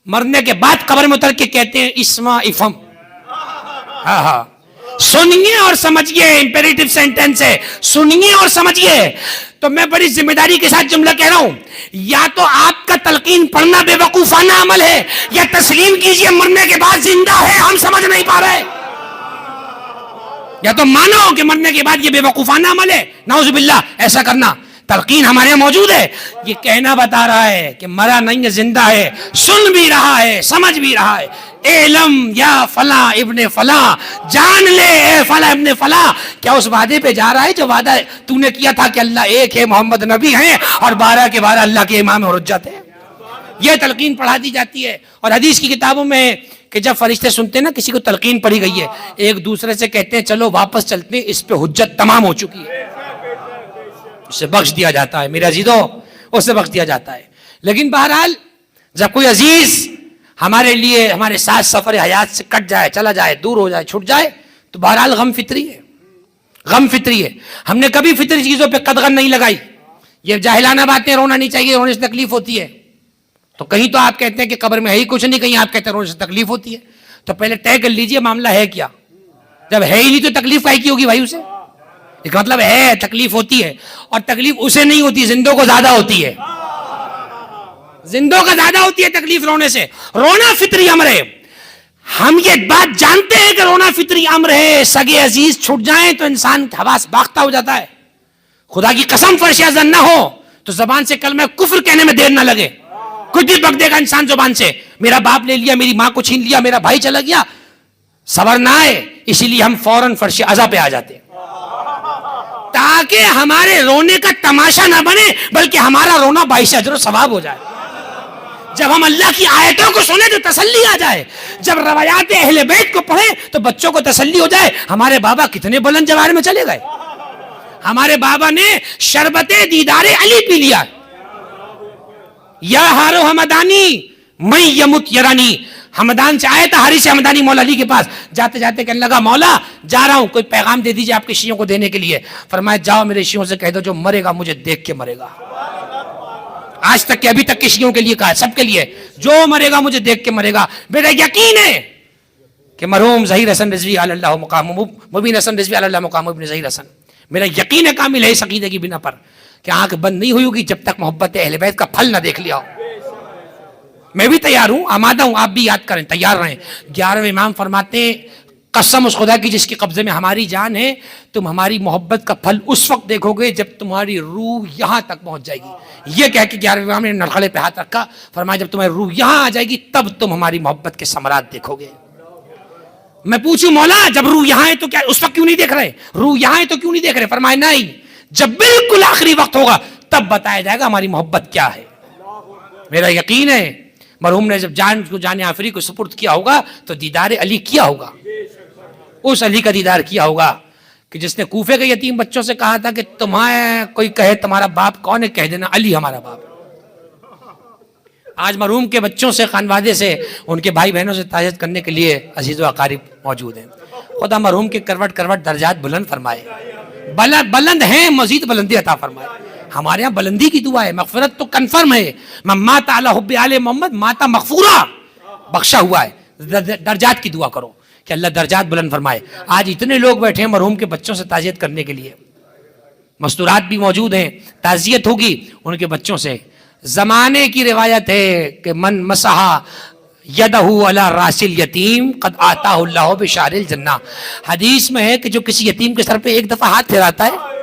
مرنے کے بعد قبر میں اتر کے کہتے ہیں اسما افم. ہاں سنیے اور سمجھیے، امپیریٹو سینٹینس ہے، سنیے اور سمجھیے. تو میں بڑی ذمہ داری کے ساتھ جملہ کہہ رہا ہوں، یا تو آپ کا تلقین پڑھنا بے وقوفانہ عمل ہے، یا تسلیم کیجئے مرنے کے بعد زندہ ہے، ہم سمجھ نہیں پا رہے. یا تو مانو کہ مرنے کے بعد یہ بے وقوفانہ عمل ہے، نعوذ باللہ ایسا کرنا. تلقین ہمارے یہاں موجود ہے، یہ کہنا بتا رہا ہے کہ مرا نہیں ہے، زندہ ہے، سن بھی رہا ہے، سمجھ بھی رہا ہے. علم یا فلاں ابن فلاں، جان لے اے فلاں ابن فلاں. کیا اس وعدے پہ جا رہا ہے جو وعدہ تو نے کیا تھا کہ اللہ ایک ہے، محمد نبی ہیں اور 12 کے 12 اللہ کے امام اور حجت ہیں؟ یہ تلقین پڑھا دی جاتی ہے. اور حدیث کی کتابوں میں کہ جب فرشتے سنتے ہیں نا کسی کو تلقین پڑھی گئی ہے، ایک دوسرے سے کہتے ہیں چلو واپس چلتے ہیں، اس پہ حجت تمام ہو چکی ہے، اسے بخش دیا جاتا ہے. میرے عزیزو اسے بخش دیا جاتا ہے. لیکن بہرحال جب کوئی عزیز ہمارے لیے ہمارے ساتھ سفر حیات سے کٹ جائے، چلا جائے، دور ہو جائے، چھٹ جائے، تو بہرحال غم فطری ہے، غم فطری ہے. ہم نے کبھی فطری چیزوں پہ قدغن نہیں لگائی. یہ جاہلانہ باتیں، رونا نہیں چاہیے، رونے سے تکلیف ہوتی ہے. تو کہیں تو آپ کہتے ہیں کہ قبر میں ہے ہی کچھ نہیں، کہیں آپ کہتے ہیں رونے سے تکلیف ہوتی ہے. تو پہلے طے کر لیجئے معاملہ ہے کیا. جب ہے ہی نہیں تو تکلیف کاہے کی ہوگی بھائی اسے؟ ایک مطلب ہے تکلیف ہوتی ہے، اور تکلیف اسے نہیں ہوتی، زندوں کو زیادہ ہوتی ہے، زندوں کا زیادہ ہوتی ہے تکلیف رونے سے. رونا فطری امر ہے. ہم یہ بات جانتے ہیں کہ رونا فطری امر ہے. سگے عزیز چھٹ جائیں تو انسان حواس باختہ ہو جاتا ہے. خدا کی قسم فرش ازن نہ ہو تو زبان سے کلمہ کفر کہنے میں دیر نہ لگے. کچھ بھی بک دے گا انسان زبان سے. میرا باپ لے لیا, میری ماں کو چھین لیا, میرا بھائی چلا گیا, صبر نہ آئے, اسی لیے ہم فوراً فرش عزا پہ آ جاتے ہیں, تاکہ ہمارے رونے کا تماشا نہ بنے بلکہ ہمارا رونا باعث اجر و ثواب ہو جائے. جب ہم اللہ کی آیتوں کو سنیں تو تسلی آ جائے, جب روایات اہل بیت کو پڑھیں تو بچوں کو تسلی ہو جائے. ہمارے بابا کتنے بلند جوار میں چلے گئے, ہمارے بابا نے شربت دیدار علی پی لیا. یا ہارو حمدانی میں یمت یرانی, حمدان سے آئے تھا حارث حمدانی مولا علی کے پاس, جاتے جاتے کہنے لگا مولا جا رہا ہوں, کوئی پیغام دے دیجئے آپ کے شیعوں کو دینے کے لیے. فرمایا جاؤ میرے شیعوں سے کہہ دو جو مرے گا مجھے دیکھ کے مرے گا. آج تک کے ابھی تک کے شیعوں کے لیے کہا, سب کے لیے, جو مرے گا مجھے دیکھ کے مرے گا. میرا یقین ہے کہ مرحوم ظہیر حسن رضوی علی اللہ مقام, مبین حسن رضوی علی اللہ مقام ابن ظہیر حسن, میرا یقین ہے کامل ہے اس عقیدے کی بنا پر کہ آنکھ بند نہیں ہوئی ہوگی جب تک محبت اہل بیت کا پھل نہ دیکھ لیا ہو. میں بھی تیار ہوں, آمادہ ہوں, آپ بھی یاد کریں, تیار رہیں. 11ویں امام فرماتے ہیں قسم اس خدا کی جس کے قبضے میں ہماری جان ہے, تم ہماری محبت کا پھل اس وقت دیکھو گے جب تمہاری روح یہاں تک پہنچ جائے گی. یہ کہہ کے 11ویں امام نے نرخلے پہ ہاتھ رکھا, فرمایا جب تمہاری روح یہاں آ جائے گی تب تم ہماری محبت کے ثمرات دیکھو گے. میں پوچھوں مولا جب روح یہاں ہے تو کیا اس وقت کیوں نہیں دیکھ رہے, روح یہاں ہے تو کیوں نہیں دیکھ رہے؟ فرمایا نہیں, جب بالکل آخری وقت ہوگا تب بتایا جائے گا ہماری محبت کیا ہے. میرا یقین ہے مرحوم نے جب جان کو جان آفری کو سپرد کیا ہوگا تو دیدار علی کیا ہوگا, اس علی کا دیدار کیا ہوگا کہ جس نے کوفے کے یتیم بچوں سے کہا تھا کہ تمہیں کوئی کہے تمہارا باپ کون ہے, کہہ دینا علی ہمارا باپ. آج مرحوم کے بچوں سے, خانوادے سے, ان کے بھائی بہنوں سے تعزیت کرنے کے لیے عزیز و اقارب موجود ہیں. خدا مرحوم کے کروٹ کروٹ درجات بلند فرمائے, بلند ہیں, مزید بلندی عطا فرمائے. ہمارے ہاں بلندی کی دعا ہے, مغفرت تو کنفرم ہے. من مات علی حب آل محمد ماتا مغفورا, بخشا ہوا ہے. درجات کی دعا کرو کہ اللہ درجات بلند فرمائے. آج اتنے لوگ بیٹھے ہیں مرحوم کے بچوں سے تعزیت کرنے کے لیے, مستورات بھی موجود ہیں, تعزیت ہوگی ان کے بچوں سے. زمانے کی روایت ہے کہ من مسحا یدہ علی راس الیتیم قد آتاہ اللہ بشار الجنہ. حدیث میں ہے کہ جو کسی یتیم کے سر پہ ایک دفعہ ہاتھ پھیراتا ہے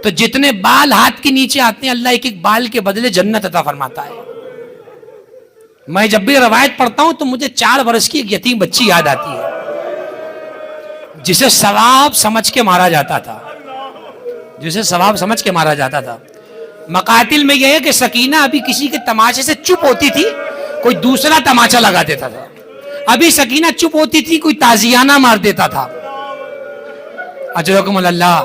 تو جتنے بال ہاتھ کے نیچے آتے ہیں اللہ ایک ایک بال کے بدلے جنت عطا فرماتا ہے. میں جب بھی روایت پڑھتا ہوں تو مجھے 4 برس کی ایک یتیم بچی یاد آتی ہے جسے ثواب سمجھ کے مارا جاتا تھا, جسے ثواب سمجھ کے مارا جاتا تھا. مقاتل میں یہ ہے کہ سکینہ ابھی کسی کے تماشے سے چپ ہوتی تھی, کوئی دوسرا تماچا لگا دیتا تھا. ابھی سکینہ چپ ہوتی تھی, کوئی تازیانہ مار دیتا تھا. اجرکم اللہ.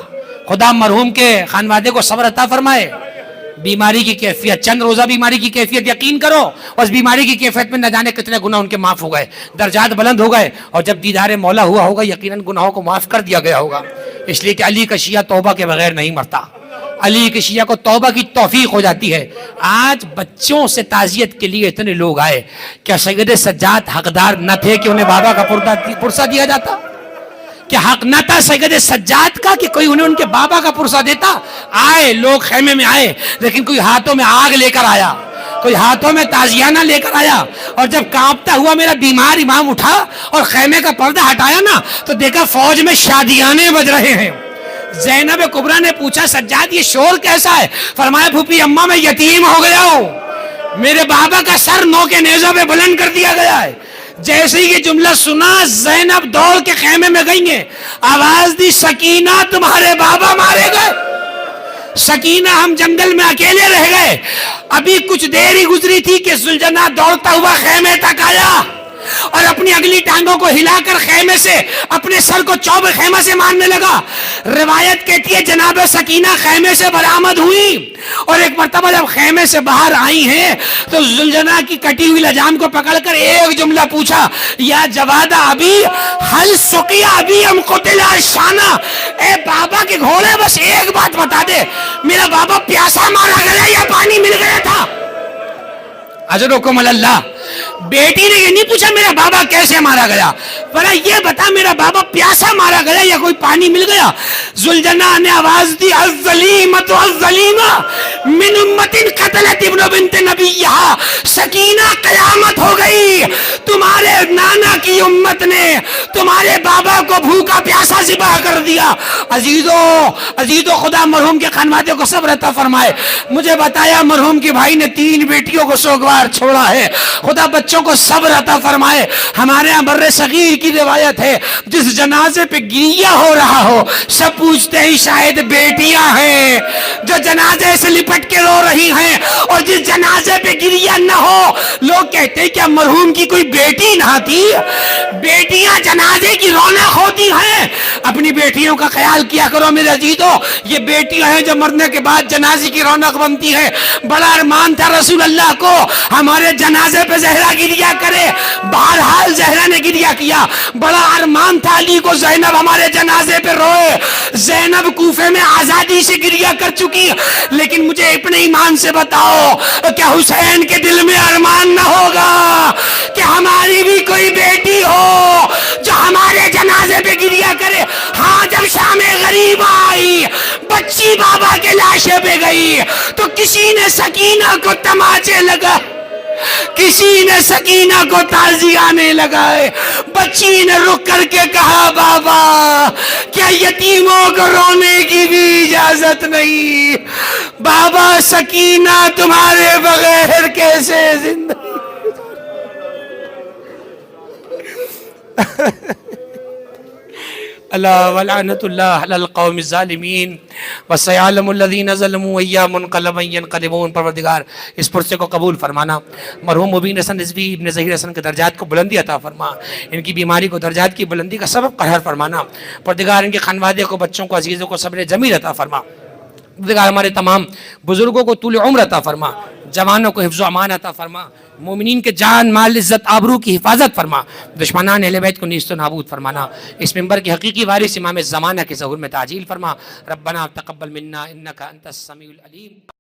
خدا مرحوم کے خانوادے کو صبر عطا فرمائے. بیماری کی کیفیت, چند روزہ بیماری کی کیفیت, یقین کرو اس بیماری کی کیفیت میں نہ جانے کتنے گناہ ان کے معاف ہو گئے, درجات بلند ہو گئے, اور جب دیدار مولا ہوا ہوگا یقیناً گناہوں کو معاف کر دیا گیا ہوگا. اس لیے کہ علی کا شیعہ توبہ کے بغیر نہیں مرتا, علی کے شیعہ کو توبہ کی توفیق ہو جاتی ہے. آج بچوں سے تعزیت کے لیے اتنے لوگ آئے, کیا سید سجاد حقدار نہ تھے کہ انہیں بابا کا پرسہ دیا جاتا؟ کہ حق نہ تھا سید سجاد کا کہ کوئی انہیں ان کے بابا کا پرسہ دیتا؟ آئے لوگ, خیمے میں آئے, لیکن کوئی ہاتھوں میں آگ لے کر آیا, کوئی ہاتھوں میں تازیانہ لے کر آیا. اور جب کانپتا ہوا میرا بیمار امام اٹھا اور خیمے کا پردہ ہٹایا نا تو دیکھا فوج میں شادیانے بج رہے ہیں. زینب کبریٰ نے پوچھا سجاد یہ شور کیسا ہے؟ فرمایا پھوپھی اماں میں یتیم ہو گیا ہوں, میرے بابا کا سر نو کے نیزوں پہ بلند کر دیا گیا ہے. جیسے ہی یہ جملہ سنا زینب دوڑ کے خیمے میں گئی ہیں, آواز دی سکینہ تمہارے بابا مارے گئے. سکینہ ہم جنگل میں اکیلے رہ گئے. ابھی کچھ دیر ہی گزری تھی کہ زلجنا دوڑتا ہوا خیمے تک آیا اور اپنی اگلی ٹانگوں کو ہلا کر خیمے سے اپنے سر کو چوب خیمہ سے مارنے لگا. روایت کہتی ہے جناب سکینہ خیمے سے برآمد ہوئی اور ایک مرتبہ جب خیمے سے باہر آئی ہیں تو زلجنا کی کٹی ہوئی لجام کو پکڑ کر ایک جملہ پوچھا, یا جواد ابھی حل سقیا ابھی ام قتل شانہ, اے بابا کے گھوڑے بس ایک بات بتا دے, میرا بابا پیاسا مارا گیا یا پانی مل گیا تھا؟ اجرکم اللہ. بیٹی نے یہ نہیں پوچھا میرا بابا کیسے مارا گیا، پر یہ بتا میرا بابا پیاسا مارا گیا یا کوئی پانی مل گیا؟ ذوالجناح نے آواز دی الظلیمۃ الظلیمہ من امت قتلت ابن بنت نبیہا، سکینہ قیامت ہو گئی، تمہارے نانا کی امت نے تمہارے بابا کو بھوکا پیاسا ذبح کر دیا۔ عزیزو خدا مرحوم کے خانوادے کو صبر عطا فرمائے۔ مجھے بتایا مرحوم کے بھائی نے 3 بیٹیوں کو سوگوار چھوڑا ہے، خدا بچوں کو صبر عطا فرمائے۔ ہمارے یہاں بر صغیر کی روایت ہے جس جنازے پہ گریہ ہو رہا ہو سب پوچھتے ہیں شاید بیٹیاں ہیں جو جنازے سے لپٹ کے رو رہی ہیں، اور جس جنازے پہ گریہ نہ ہو لوگ کہتے ہیں کیا مرحوم کی کوئی بیٹی نہ تھی؟ بیٹیاں جنازے کی رونق ہوتی ہیں، اپنی بیٹیوں کا خیال کیا کرو میرے عزیزو، یہ بیٹیاں ہیں جو مرنے کے بعد جنازے کی رونق بنتی ہے۔ بڑا ارمان تھا رسول اللہ کو ہمارے جنازے پہ زہرا گریہ کرے، بہرحال زہرا نے گریہ کیا۔ بڑا ارمان تھا علی کو زینب ہمارے جنازے پہ روئے، زینب کوفے میں آزادی سے گریہ کر چکی، لیکن مجھے اپنے ایمان سے بتاؤ کیا حسین کے دل میں ارمان نہ ہوگا کہ ہماری بھی کوئی بیٹی ہو جو ہمارے جنازے پہ گریہ کرے؟ ہاں، جب شام غریب آئی بچی بابا کے لاشے پہ گئی تو کسی نے سکینہ کو تماچے لگا، کسی نے سکینہ کو تعزیانے لگائے، بچی نے رک کر کے کہا بابا کیا یتیموں کو رونے کی بھی اجازت نہیں؟ بابا سکینہ تمہارے بغیر کیسے زندہ؟ اللہ ولعنت اللہ علی القوم الظالمین وسیعلم الذین ظلموا ایہا منقلبا ینقلبون۔ پروردگار اس پرسے کو قبول فرمانا، مرحوم مبین حسن رضوی ابن ظہیر حسن کے درجات کو بلندی عطا فرما، ان کی بیماری کو درجات کی بلندی کا سبب قرار فرمانا۔ پروردگار ان کے خانوادے کو، بچوں کو، عزیزوں کو صبر جمیل عطا فرما۔ پروردگار ہمارے تمام بزرگوں کو طول عمر عطا فرما، جوانوں کو حفظ و امان عطا فرما، مومنین کے جان مال عزت آبرو کی حفاظت فرما، دشمنان اہل بیت کو نیست و نابود فرمانا۔ اس منبر کے حقیقی وارث امام زمانہ کے ظہور میں تعجیل فرما۔ ربنا تقبل منا انک انت السمیع العلیم۔